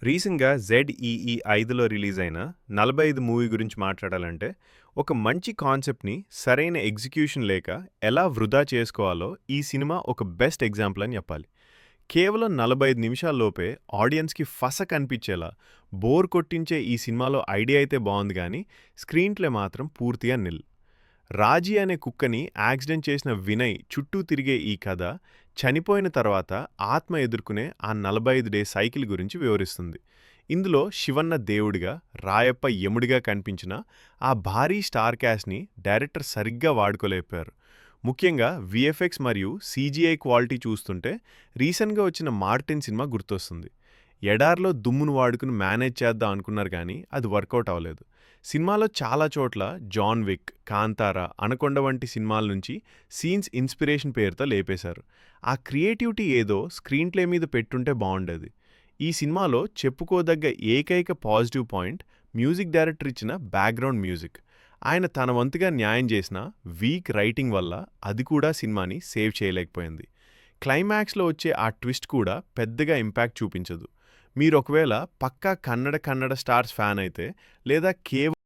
రీసెంట్‌గా 'ZEE 5'లో release అయిన 45 movie గురించి మాట్లాడాలంటే, ఒక మంచి కాన్సెప్ట్‌ని సరైన ఎగ్జిక్యూషన్ లేక ఎలా వృధా చేసుకోవాలో ఈ సినిమా ఒక బెస్ట్ ఎగ్జాంపుల్ అని చెప్పాలి. కేవలం 45 నిమిషాల్లోపే ఆడియన్స్‌కి ఫస కనిపించేలా, బోర్ కొట్టించే ఈ సినిమాలో ఐడియా అయితే బావుంది గానీ, స్క్రీన్ ప్లే మాత్రం పూర్తిగా నిల్. రాజీ అనే కుక్కని యాక్సిడెంట్ చేసిన వినయ్ చుట్టూ తిరిగే ఈ కథ, చనిపోయిన తర్వాత ఆత్మ ఎదుర్కొనే ఆ 45 డే సైకిల్ గురించి వివరిస్తుంది. ఇందులో శివన్న దేవుడిగా, రాయప్ప యముడిగా కనిపించిన ఆ భారీ స్టార్ క్యాస్ట్‌ని డైరెక్టర్ సరిగ్గా వాడుకోలేకపోయారు. ముఖ్యంగా వీఎఫ్ఎక్స్ మరియు సీజీఐ క్వాలిటీ చూస్తుంటే రీసెంట్‌గా వచ్చిన 'మార్టిన్' సినిమా గుర్తొస్తుంది. ఎడారిలో దుమ్మును వాడుకుని మేనేజ్ చేద్దాం అనుకున్నారు కానీ అది వర్కౌట్ అవ్వలేదు. సినిమాలో చాలా చోట్ల 'జాన్ విక్', 'కాంతార', 'అనకొండ' వంటి సినిమాల నుంచి సీన్స్ ఇన్స్పిరేషన్ పేరుతో లేపేశారు. ఆ క్రియేటివిటీ ఏదో స్క్రీన్ ప్లే మీద పెట్టుంటే బావుండేది. ఈ సినిమాలో చెప్పుకోదగ్గ ఏకైక పాజిటివ్ పాయింట్ మ్యూజిక్ డైరెక్టర్ ఇచ్చిన బ్యాక్‌గ్రౌండ్ మ్యూజిక్. ఆయన తన వంతుగా న్యాయం చేసినా వీక్ రైటింగ్ వల్ల అది కూడా సినిమాని సేవ్ చేయలేకపోయింది. క్లైమాక్స్‌లో వచ్చే ఆ ట్విస్ట్ కూడా పెద్దగా ఇంపాక్ట్ చూపించదు. మీరొకవేళ పక్కా కన్నడ స్టార్స్ ఫ్యాన్ అయితే, లేదా కేవలం